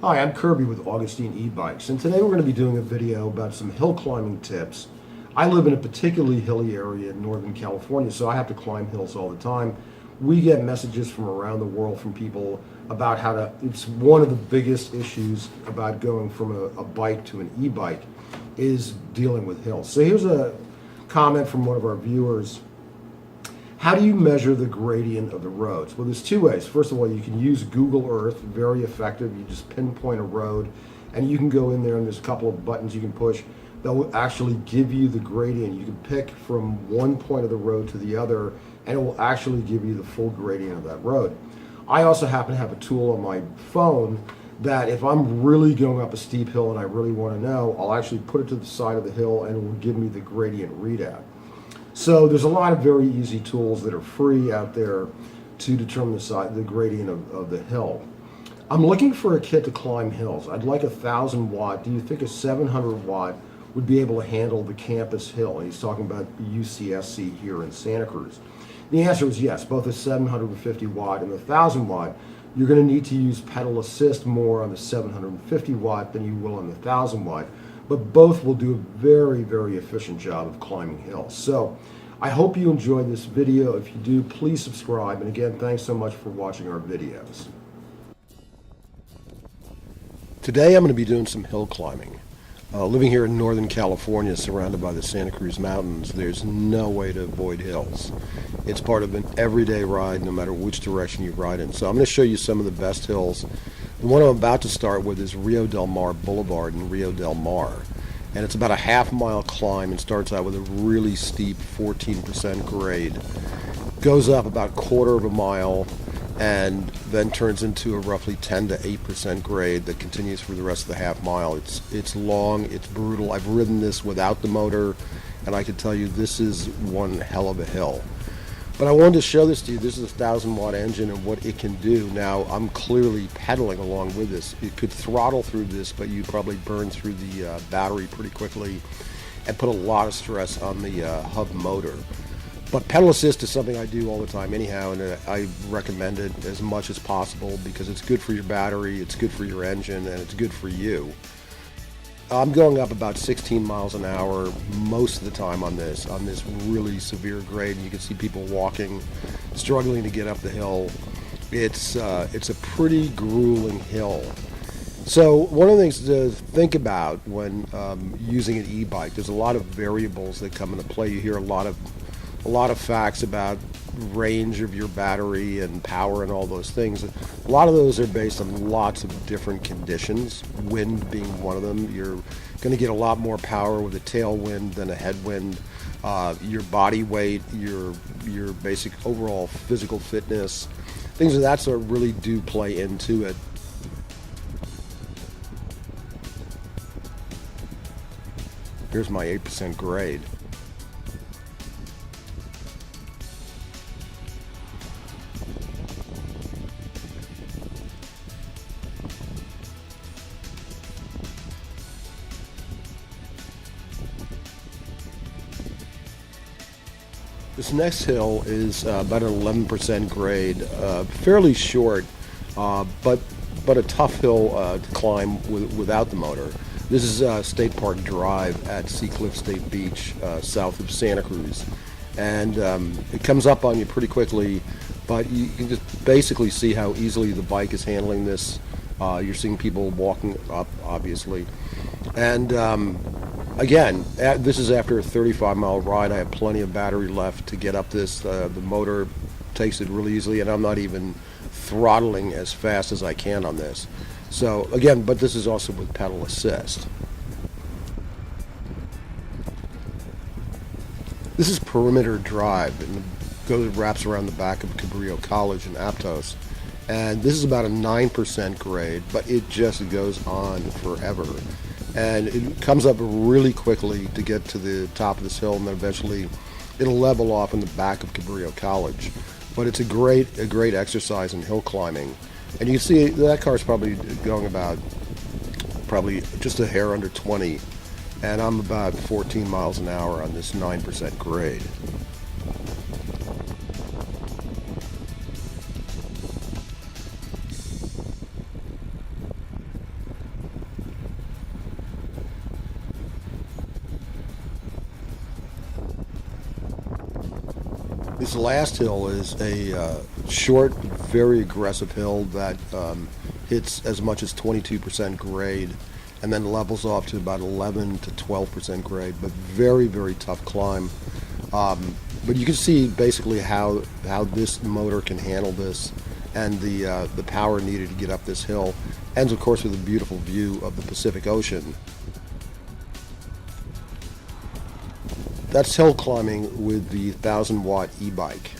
Hi, I'm Kirby with Augustine e-bikes, and today we're going to be doing a video about some hill climbing tips. I live in a particularly hilly area in Northern California, so I have to climb hills all the time. We get messages from around the world from people about it's one of the biggest issues about going from a bike to an e-bike is dealing with hills. So here's a comment from one of our viewers. How do you measure the gradient of the roads? Well, there's two ways. First of all, you can use Google Earth, very effective. You just pinpoint a road, and you can go in there, and there's a couple of buttons you can push that will actually give you the gradient. You can pick from one point of the road to the other, and it will actually give you the full gradient of that road. I also happen to have a tool on my phone that if I'm really going up a steep hill and I really want to know, I'll actually put it to the side of the hill, and it will give me the gradient readout. So there's a lot of very easy tools that are free out there to determine the gradient of the hill. I'm looking for a kit to climb hills. I'd like a 1,000 watt. Do you think a 700 watt would be able to handle the campus hill? And he's talking about UCSC here in Santa Cruz. The answer is yes, both a 750 watt and the 1,000 watt. You're going to need to use pedal assist more on the 750 watt than you will on the 1,000 watt. But both will do a very, very efficient job of climbing hills. So I hope you enjoyed this video. If you do, please subscribe. And again, thanks so much for watching our videos. Today I'm going to be doing some hill climbing. Living here in Northern California, surrounded by the Santa Cruz Mountains, there's no way to avoid hills. It's part of an everyday ride, no matter which direction you ride in. So I'm going to show you some of the best hills. The one I'm about to start with is Rio Del Mar Boulevard in Rio Del Mar. And it's about a half-mile climb and starts out with a really steep 14% grade. Goes up about a quarter of a mile and then turns into a roughly 10 to 8% grade that continues for the rest of the half mile. It's long, it's brutal. I've ridden this without the motor, and I can tell you this is one hell of a hill. But I wanted to show this to you. This is a 1,000 watt engine and what it can do. Now, I'm clearly pedaling along with this. It could throttle through this, but you probably burn through the battery pretty quickly and put a lot of stress on the hub motor. But pedal assist is something I do all the time anyhow, and I recommend it as much as possible because it's good for your battery, it's good for your engine, and it's good for you. I'm going up about 16 miles an hour most of the time on this really severe grade, and you can see people walking, struggling to get up the hill. It's a pretty grueling hill. So one of the things to think about when using an e-bike, there's a lot of variables that come into play. You hear a lot of facts about range of your battery and power and all those things. A lot of those are based on lots of different conditions, wind being one of them. You're going to get a lot more power with a tailwind than a headwind. Your body weight, your basic overall physical fitness, things of that sort really do play into it. Here's my 8% grade. This next hill is about an 11% grade, fairly short, but a tough hill to climb without the motor. This is State Park Drive at Seacliff State Beach, south of Santa Cruz. And it comes up on you pretty quickly, but you can just basically see how easily the bike is handling this. You're seeing people walking up, obviously. And again, this is after a 35-mile ride. I have plenty of battery left to get up this. The motor takes it really easily, and I'm not even throttling as fast as I can on this. So again, but this is also with pedal assist. This is Perimeter Drive, and it wraps around the back of Cabrillo College in Aptos. And this is about a 9% grade, but it just goes on forever. And it comes up really quickly to get to the top of this hill, and then eventually it'll level off in the back of Cabrillo College. But it's a great exercise in hill climbing. And you can see that car's probably going about just a hair under 20, and I'm about 14 miles an hour on this 9% grade. This last hill is a short, very aggressive hill that hits as much as 22% grade and then levels off to about 11 to 12% grade, but very, very tough climb. But you can see basically how this motor can handle this and the power needed to get up this hill. Ends, of course, with a beautiful view of the Pacific Ocean. That's hill climbing with the 1,000-watt e-bike.